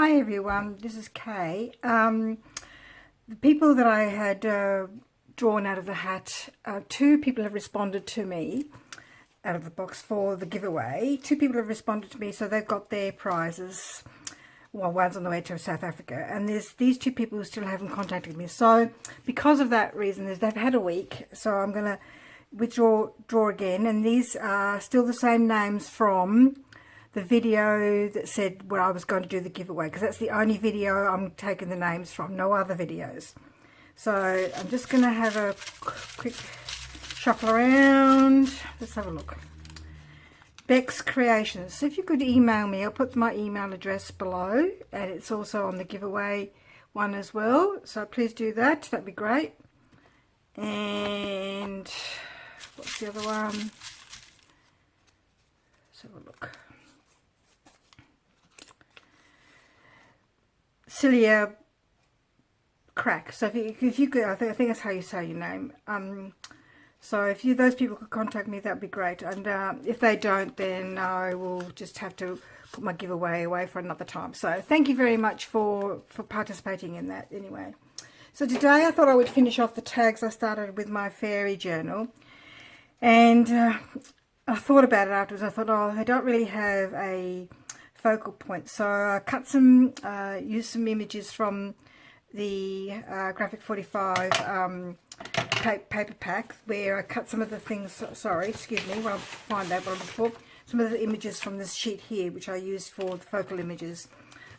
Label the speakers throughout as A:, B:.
A: Hi everyone, this is Kay. The people that I had drawn out of the hat, two people have responded to me out of the box for the giveaway. Two people have responded to me, so they've got their prizes. Well, one's on the way to South Africa, and there's these two people who still haven't contacted me. So because of that reason, they've had a week, so I'm going to draw again, and these are still the same names from the video that said where I was going to do the giveaway, because that's the only video I'm taking the names from, no other videos. So I'm just going to have a quick shuffle around. Let's have a look. Beck's Creations. So if you could email me, I'll put my email address below, and it's also on the giveaway one as well, so please do that, that'd be great. And what's the other one? Let's have a look. Celia Crack. So if you could, I think that's how you say your name. So if those people could contact me, that'd be great. And if they don't, then I will just have to put my giveaway away for another time. So thank you very much for participating in that anyway. So today I thought I would finish off the tags I started with my Faerie journal. And I thought about it afterwards. I thought, oh, I don't really have a focal point. So I cut some, used some images from the Graphic 45 paper pack, where I cut some of the things, sorry, excuse me, while I find out what I'm looking for. Some of the images from this sheet here, which I used for the focal images.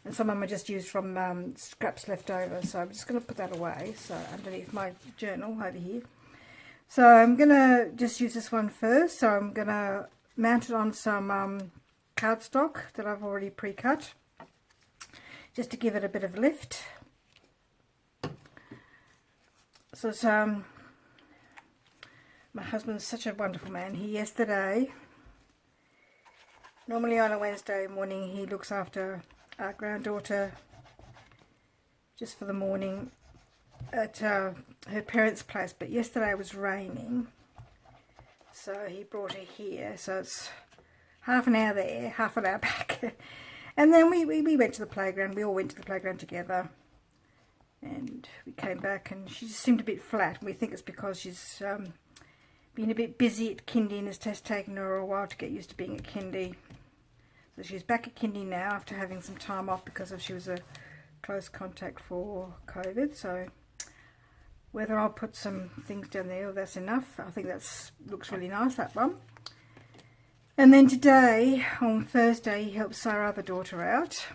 A: And some of them I just used from scraps left over. So I'm just going to put that away, so underneath my journal over here. So I'm going to just use this one first. So I'm going to mount it on some cardstock that I've already pre-cut, just to give it a bit of lift. So it's, my husband's such a wonderful man. He yesterday, normally on a Wednesday morning, he looks after our granddaughter just for the morning at her parents' place, but yesterday was raining, so he brought her here. So it's half an hour there, half an hour back. And then we went to the playground. We all went to the playground together. And we came back, and she just seemed a bit flat. And we think it's because she's been a bit busy at kindy, and it's just taken her a while to get used to being at kindy. So she's back at kindy now after having some time off because she was a close contact for COVID. So whether I'll put some things down there or that's enough, I think looks really nice, that one. And then today, on Thursday, he helps our other daughter out.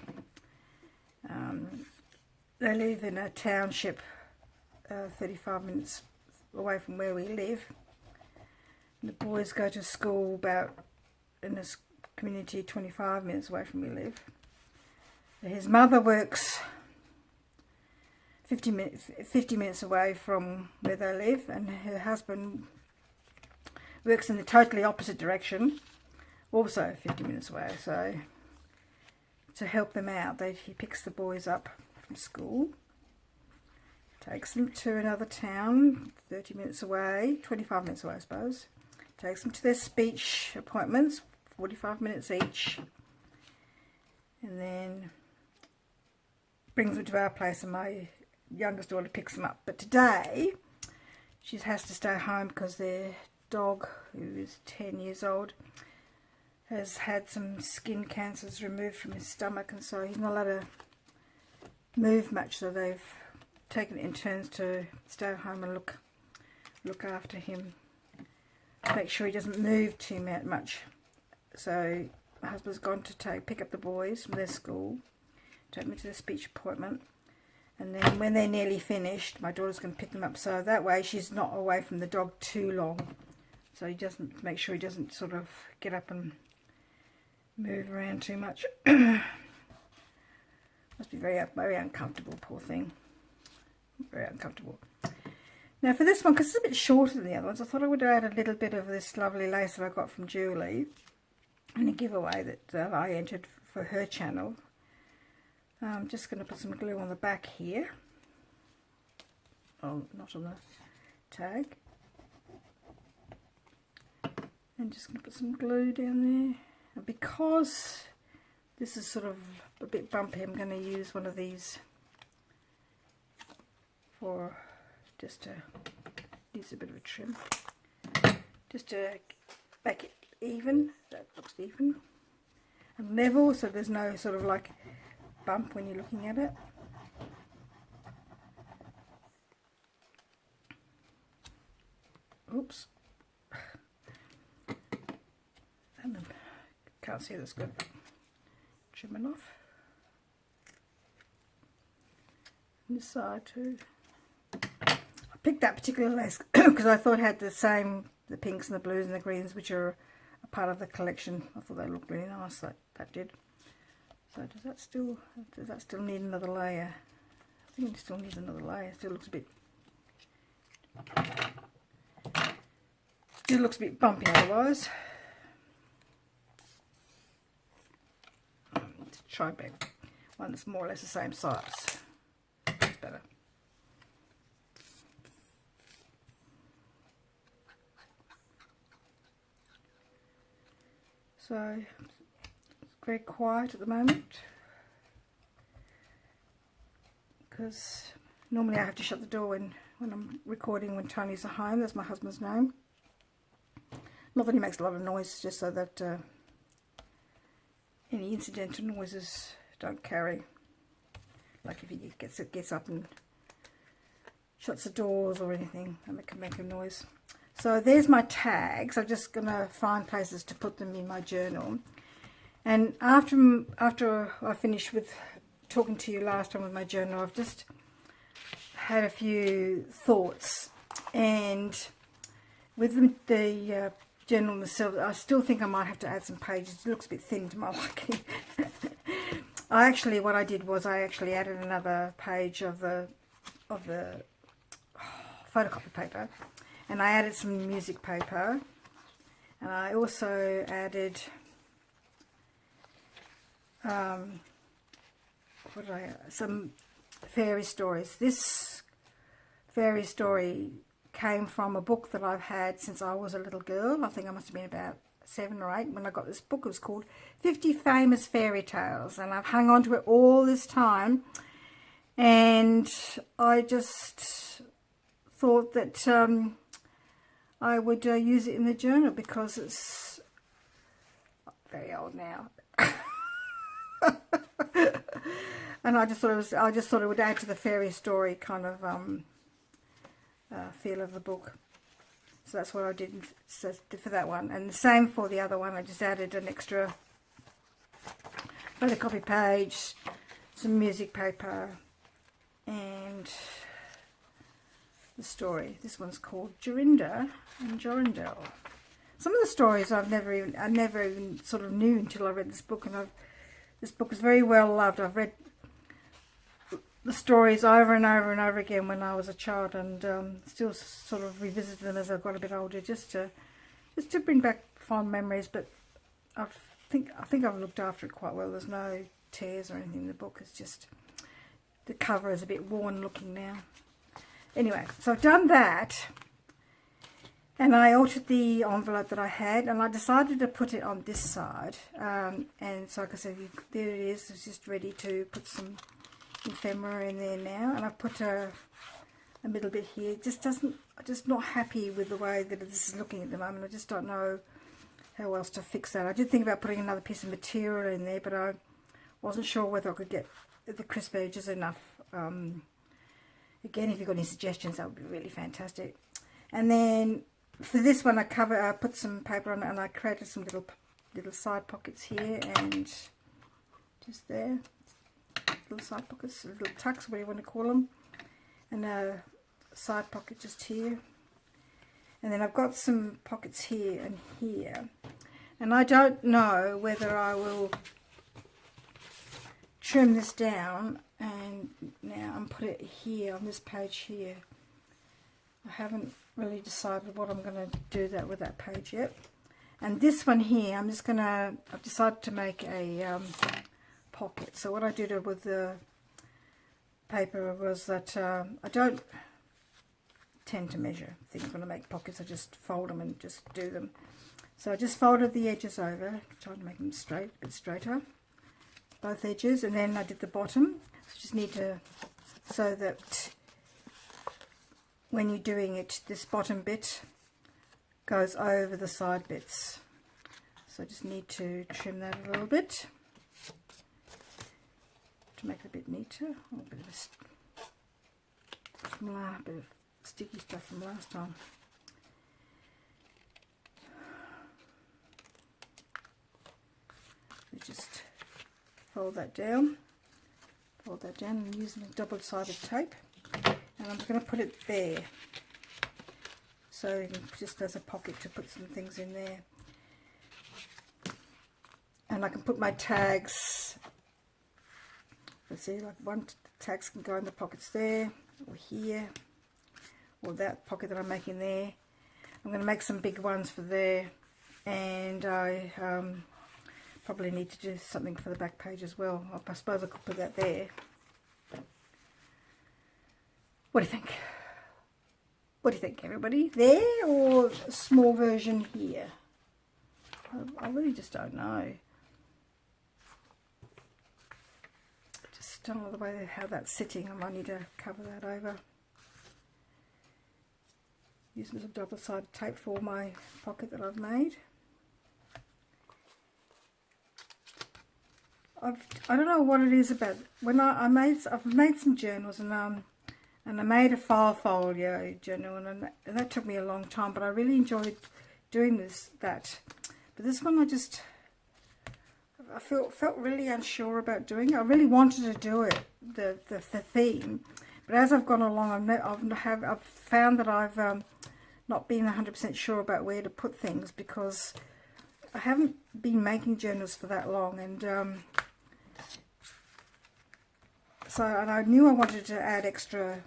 A: They live in a township 35 minutes away from where we live. And the boys go to school in this community 25 minutes away from where we live. His mother works 50 minutes away from where they live, and her husband works in the totally opposite direction, also 50 minutes away. So to help them out, he picks the boys up from school, takes them to another town 30 minutes away, 25 minutes away I suppose, takes them to their speech appointments, 45 minutes each, and then brings them to our place, and my youngest daughter picks them up. But today she has to stay home because their dog, who is 10 years old, has had some skin cancers removed from his stomach, and so he's not allowed to move much, so they've taken it in turns to stay home and look after him, make sure he doesn't move too much. So my husband's gone to pick up the boys from their school, take them to their speech appointment, and then when they're nearly finished, my daughter's going to pick them up, so that way she's not away from the dog too long, so he doesn't, make sure he doesn't sort of get up and move around too much. Must be very uncomfortable, poor thing. Very uncomfortable. Now for this one, because it's a bit shorter than the other ones, I thought I would add a little bit of this lovely lace that I got from Julie in a giveaway that I entered for her channel. I'm just going to put some glue on the back here. Oh, not on the tag. And just going to put some glue down there. And because This is sort of a bit bumpy. I'm going to use one of these for just to use a bit of a trim, just to make it even. That looks even and level, so there's no sort of like bump when you're looking at it. Oops. And can't see this good. Trim it off. And this side too. I picked that particular lace because I thought it had the same, the pinks and the blues and the greens, which are a part of the collection. I thought they looked really nice. That did. So does that still need another layer? I think it still needs another layer. Still looks a bit bumpy otherwise. Let's try back one that's more or less the same size. That's better. So it's very quiet at the moment because normally I have to shut the door when I'm recording when Tony's at home. That's my husband's name. Not that he makes a lot of noise, just so that any incidental noises don't carry. Like if he gets up and shuts the doors or anything, that can make a noise. So there's my tags. I'm just going to find places to put them in my journal. And after I finished with talking to you last time with my journal, I've just had a few thoughts. And with the journal itself, I still think I might have to add some pages. It looks a bit thin to my liking. What I did was I actually added another page of the photocopy paper. And I added some music paper, and I also added some fairy stories. This fairy story came from a book that I've had since I was a little girl. I think I must have been about 7 or 8 when I got this book. It was called 50 Famous Fairy Tales, and I've hung on to it all this time. And I just thought that I would use it in the journal because it's very old now. And I just thought it would add to the fairy story kind of feel of the book. So that's what I did for that one. And the same for the other one. I just added an extra photocopy page, some music paper, and the story. This one's called Jorinda and Jorindel. Some of the stories I never even sort of knew until I read this book, and this book is very well loved. I've read the stories over and over and over again when I was a child, and still sort of revisit them as I've got a bit older, just to bring back fond memories. But I think I've looked after it quite well. There's no tears or anything in the book. It's just the cover is a bit worn looking now. Anyway, so I've done that, and I altered the envelope that I had, and I decided to put it on this side. And so, like I said, there it is. It's just ready to put some ephemera in there now, and I've put a little bit here. It just doesn't. I'm just not happy with the way that this is looking at the moment. I just don't know how else to fix that. I did think about putting another piece of material in there, but I wasn't sure whether I could get the crisp edges enough. Again, if you've got any suggestions, that would be really fantastic. And then for this one, I put some paper on it, and I created some little side pockets here and just there. Little side pockets, little tucks, whatever you want to call them. And a side pocket just here. And then I've got some pockets here and here. And I don't know whether I will trim this down and put it here on this page here. I haven't really decided what I'm going to do with that page yet. And this one here, I've decided to make a pocket. So what I did with the paper was that I don't tend to measure things when I make pockets. I just fold them and just do them. So I just folded the edges over, trying to make them straight, a bit straighter. both edges, and then I did the bottom. So just need to, so that when you're doing it, this bottom bit goes over the side bits. So I just need to trim that a little bit to make it a bit neater. A bit of sticky stuff from last time. So just fold that down and using a double-sided tape, and I'm going to put it there so you can just as a pocket to put some things in there. And I can put my tags, let's see, like one tags can go in the pockets there or here, or that pocket that I'm making there. I'm going to make some big ones for there, and I probably need to do something for the back page as well. I suppose I could put that there. What do you think? What do you think, everybody? There, or a small version here? I really just don't know. Just don't know the way how that's sitting. I might need to cover that over. Using some double-sided tape for my pocket that I've made. I don't know what it is about when I've made some journals, and I made a file folio journal, and that took me a long time, but I really enjoyed doing that. But this one I felt really unsure about doing it. I really wanted to do it, the theme, but as I've gone along, I've found that I've not been 100% sure about where to put things, because I haven't been making journals for that long, and and I knew I wanted to add extra,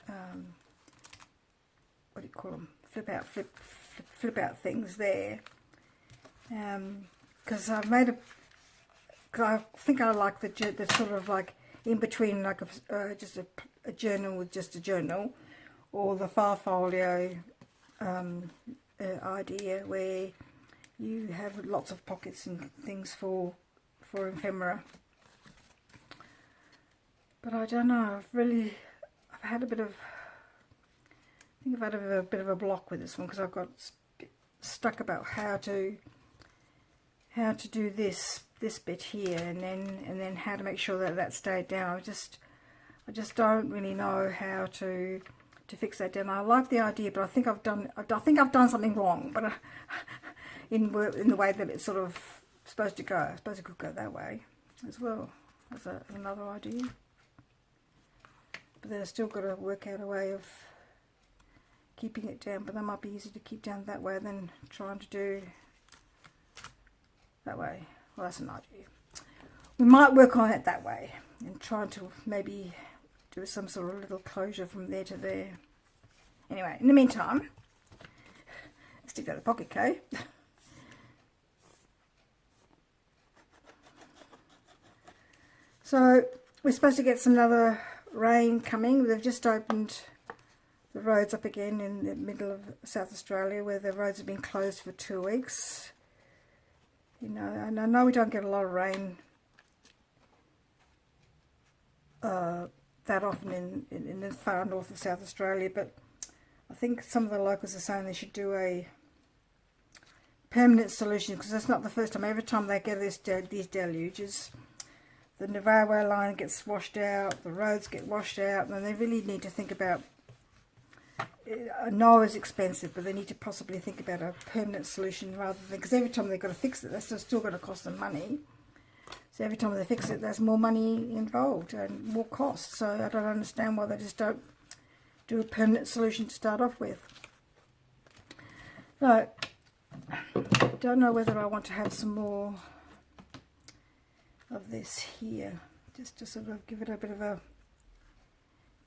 A: what do you call them, flip out things there, because I think I like the sort of like in between, like just a journal with just a journal, or the file folio idea where you have lots of pockets and things for ephemera. But I don't know, I've had a bit of, I think I've had a bit of a block with this one, because I've got stuck about how to do this bit here, and then how to make sure that stayed down. I just don't really know how to fix that down. I like the idea, but I think I've done something wrong, but in the way that it's sort of supposed to go. I suppose it could go that way as well. That's another idea. But then I've still got to work out a way of keeping it down, but that might be easy to keep down that way than trying to do that way. Well, that's an idea. We might work on it that way and try to maybe do some sort of little closure from there to there. Anyway, in the meantime, let's stick that in the pocket, okay? So we're supposed to get some other rain coming. They've just opened the roads up again in the middle of South Australia, where the roads have been closed for 2 weeks. You know, and I know we don't get a lot of rain that often in the far north of South Australia, but I think some of the locals are saying they should do a permanent solution, because that's not the first time. Every time they get these deluges, the railway line gets washed out, the roads get washed out, and they really need to think about, I know it's expensive, but they need to possibly think about a permanent solution rather than, because every time they've got to fix it, that's still going to cost them money. So every time they fix it, there's more money involved and more costs. So I don't understand why they just don't do a permanent solution to start off with. So, don't know whether I want to have some more of this here, just to sort of give it a bit of a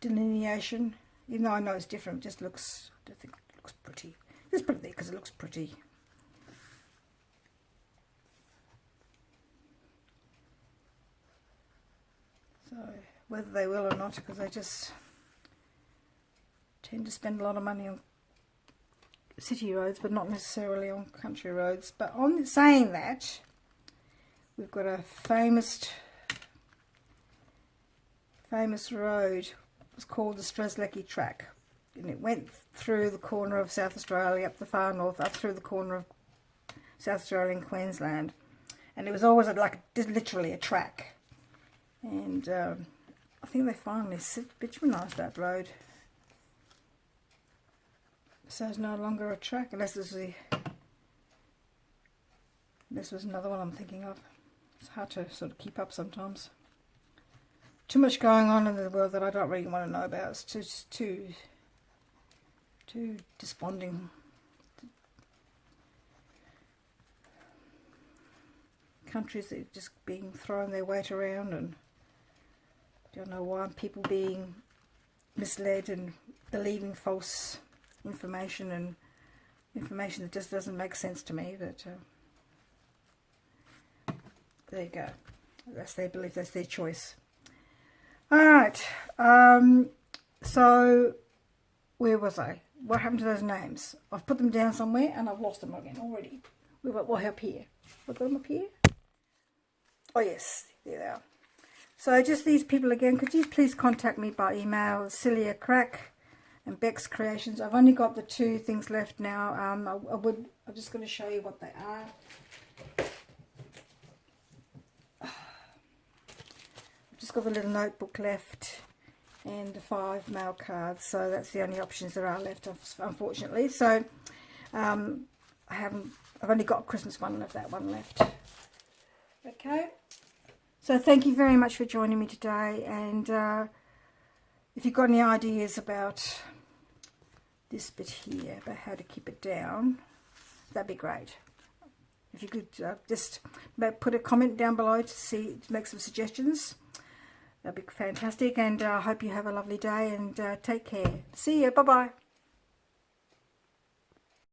A: delineation. Even though I know it's different, it just looks, I think it looks pretty. Just put it there because it looks pretty. So whether they will or not, because I just tend to spend a lot of money on city roads, but not necessarily on country roads. But on saying that, we've got a famous famous road was called the Strzelecki Track, and it went through the corner of South Australia, up the far north, up through the corner of South Australia and Queensland, and it was always like literally a track. And I think they finally bitumenised that road, so it's no longer a track, unless this was another one I'm thinking of. It's hard to sort of keep up sometimes. Too much going on in the world that I don't really want to know about. It's just too desponding. Countries that are just being thrown their weight around, and don't know why, people being misled and believing false information, and information that just doesn't make sense to me. But there you go. That's their belief, that's their choice. Alright, so where was I? What happened to those names? I've put them down somewhere and I've lost them again already. What up here? I've got them up here? Oh yes, there they are. So just these people again, could you please contact me by email, Celia Crack and Beck's Creations. I've only got the 2 things left now. I'm just going to show you what they are. Just got the little notebook left and the 5 mail cards, so that's the only options there are left, unfortunately. So I've only got a Christmas one of that one left. Okay, so thank you very much for joining me today, and if you've got any ideas about this bit here, about how to keep it down, that'd be great. If you could just put a comment down below to make some suggestions. That'd be fantastic, and I hope you have a lovely day, and take care. See you. Bye-bye.